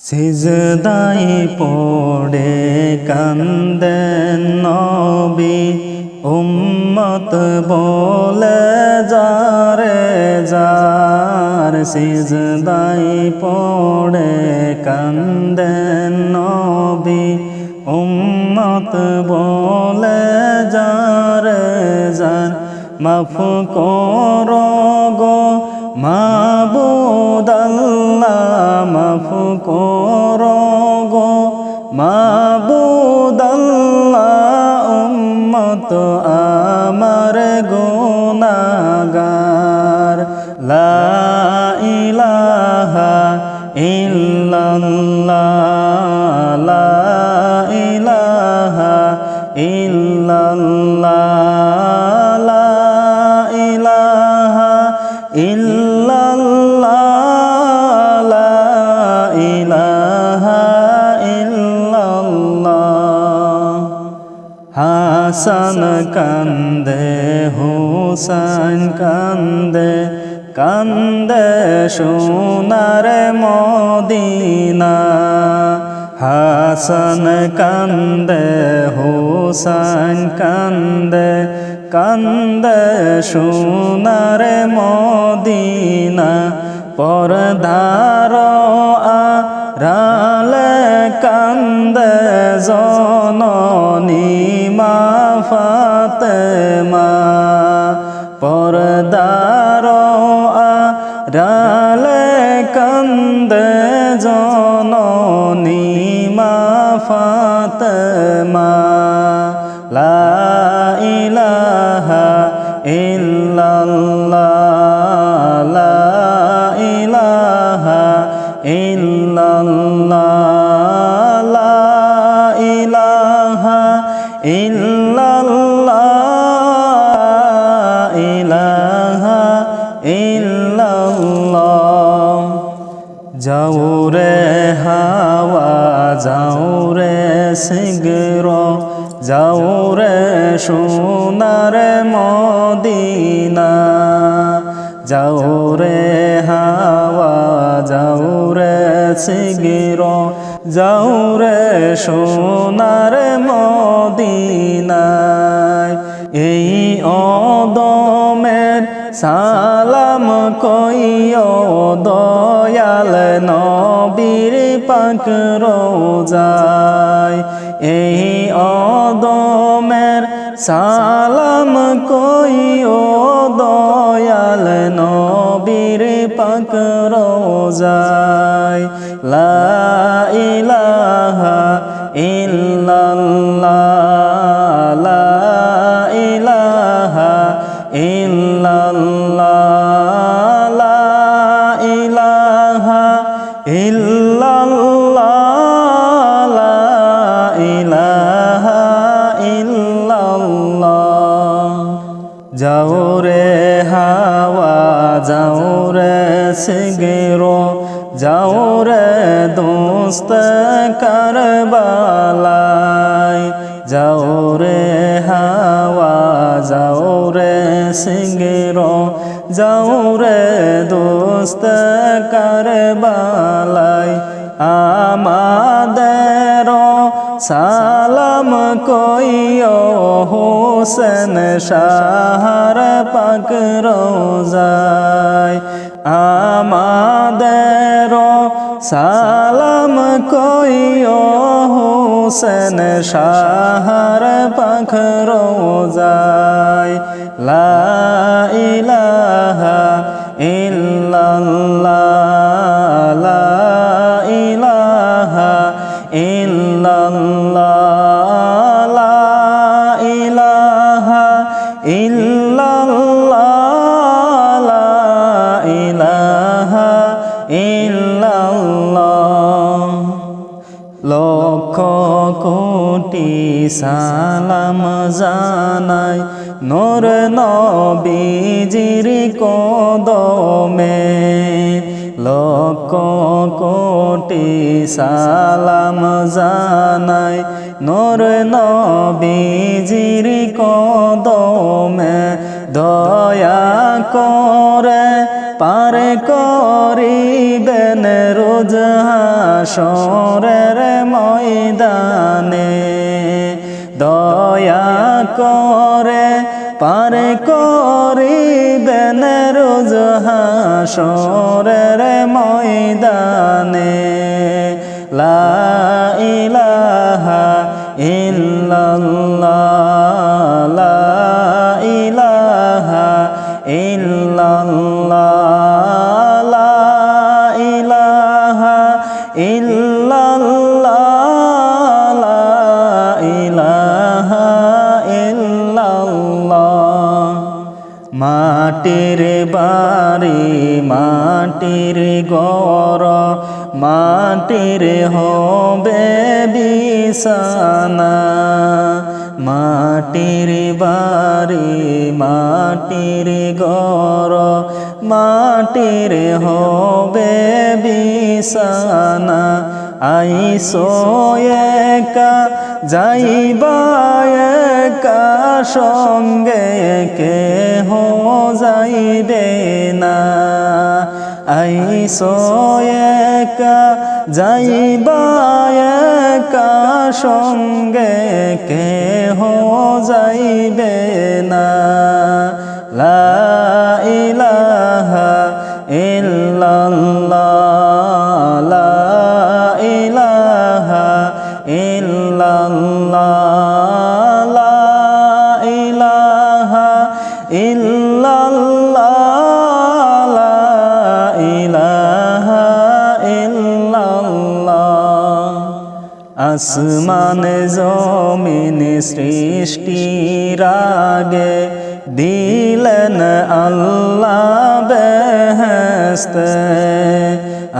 সিজদাই পড়ে কান্দেন নবী, উম্মত বলে যারে যার। সিজদাই পড়ে কান্দেন নবী, উম্মত বলে যারে যার। মাফ করো গো মাবুদ আল্লাহ, মাফ করো গো মাবুদ আল্লাহ, উম্মত আমার গুনাহগার। লা ইলাহা ইল্লাল্লাহ, লা ইলাহা ইল্লাল্লাহ, লা ইলাহা ইল্লাল্লাহ, লা ইলাহা ইল্লাল্লাহ। হাসান কান্দে হুসাইন কান্দে, কান্দে সোনার মদিনা। হাসান কান্দে হুসাইন কান্দে, কান্দে সোনার মদিনা। পরদার আড়ালে কান্দে জননী মা ফাতেমা। পরদার আড়ালে কান্দে জননী মা ফাতেমা। লা ইলাহা ইল্লাল্লাহ, লা ইলাহা ইল্লাল্লাহ, লা ইলাহা ইল্লাল্লাহ, ইলাহা ইল্লাল্লাহ। যাও রে হাওয়া যাও রে শিগগির, যাও রে সোনার মদিনা। যাও রে হাওয়া যাও রে শিগগির, যাও রে সোনার মদিনায়। এই অদমের সালাম কইও দয়াল নবীর পাক রোজায়। এই অদমের সালাম কইও দয়াল নবীর পাক রোজায়। লা ইলাহা ইল্লাল্লাহ, লা ইলাহা ইল্লাল্লাহ, লা ইলাহা ইল্লাল্লাহ, লা ইলাহা ইল্লাল্লাহ। যাও রে হাওয়া যাও রে শিগগির, যাও রে দোস্ত কারবালায়। যাও রে হাওয়া যাও রে শিগগির, যাও রে দোস্ত কারবালায়। আমাদের সালাম কইও হোসেন শাহর পাক রোজায়। আমাদের সালাম কইও হোসেন শাহর পাক রোজায়। লা ইলাহা ইল্লাল্লাহ, লা ইলাহা ইল্লাল্লাহ, লা ইলাহা ইল্লাল্লাহ, লা ইলাহা ইল্লাল্লাহ। লক্ষ কোটি সালাম জানাই নূর নবীজির কদমে। লক্ষ কোটি সালাম জানাই নূর নবীজির কদমে। দয়া করে পার করিবেন রোজ হাসরের ময়দানে দয়া করে পার করিবেন রোজ হাসরের ময়দানে লা ইলাহা ইল্লাল্লাহ লা ইলাহা ইল্লাল্লাহ লা ইলাহা ইল্লাল্লাহ লা ইলাহা ইল্লাল্লাহ মাটির বাড়ি মাটির ঘর মাটির হবে বিছানা মাটির বাড়ি মাটির ঘর মাটির হবে বিছানা আইসো একা যাইবা একা সঙ্গে কেহ যাইবে না আইসো একা যাইবা একা সঙ্গে কেহ যাইবে না লা ইলাহা ইল্লাল্লাহ লা ইলাহা ইল্লাল্লাহ লা ইলাহা ইল্লাল্লাহ লা ইলাহা ইল্লাল্লাহ আসমান জমিন সৃষ্টির আগে দিলেন আল্লাহ বেহেশত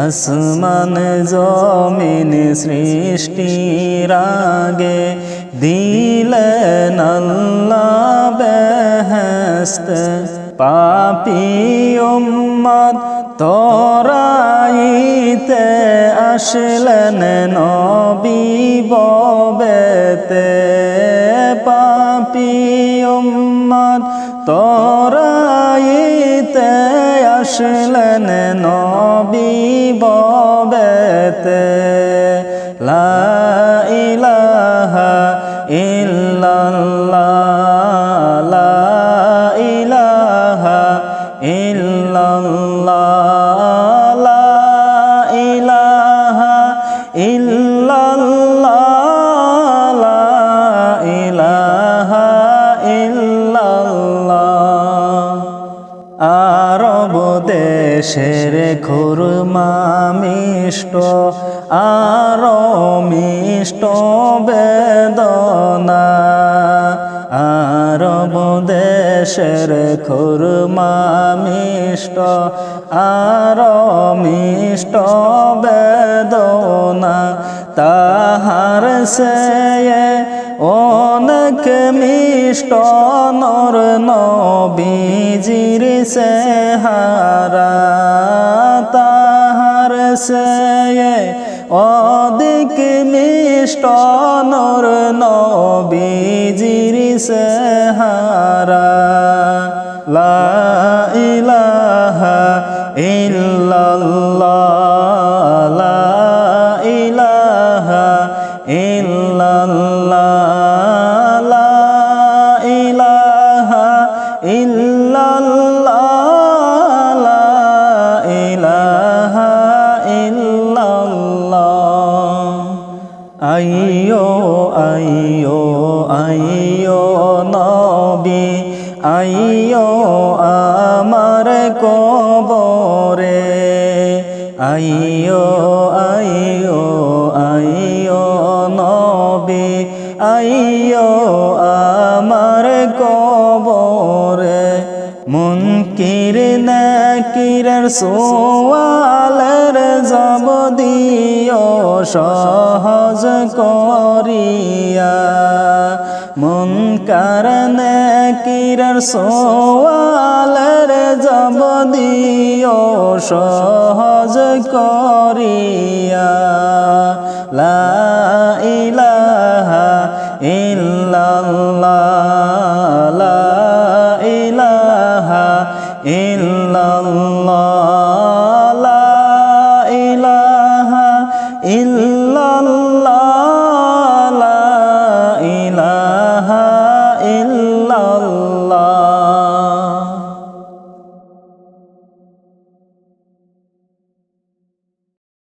আসমান জমিন সৃষ্টির আগে দিলেন আল্লাহ বেহেশত পাপী উম্মত তরাইতে আসলেন নবী ববেতে পাপী উম্মত তরাইতে আসলেন নবী ববেতে লা ইলাহা ইল্লাল্লাহ লা ইলাহা ইল্লাল্লাহ লা ইলাহা ইল্লাল্লাহ লা ইলাহা ইল্লাল্লাহ আরব দেশের খুরমা মিষ্ট আরো মিষ্ট বেদনা আরব দেশের খুরমা মিষ্ট আরো মিষ্ট বেদনা তাহার সে অনেক মিষ্ট নর নবীজির চেহারা তাহার সে অধিক মিষ্ট নর নবীজির চেহারা লা ইলাহা ইল্লাল্লাহ লা ইলাহা ইল্লাল্লাহ লা ইলাহা ইল্লাল্লাহ লা ইলাহা ইল্লাল্লাহ আইয়ো আইয়ো আইয়ো নবী আইয়ো আমার কবরে আইয়ো আইয়ো আইয়ো নবী আইয়ো আমার কবরে মুনকির নাকিরের সোয়ালের জবাব দিও সহজ করিয়া মুনকার নাকিরের সোয়ালের জবাব দিও সহজ করিয়া লা ইলাহা ইল্লাল্লাহ লা ইলাহা ইল্লাল্লাহ লা ইলাহা ইল্লাল্লাহ লা ইলাহা ইল্লাল্লাহ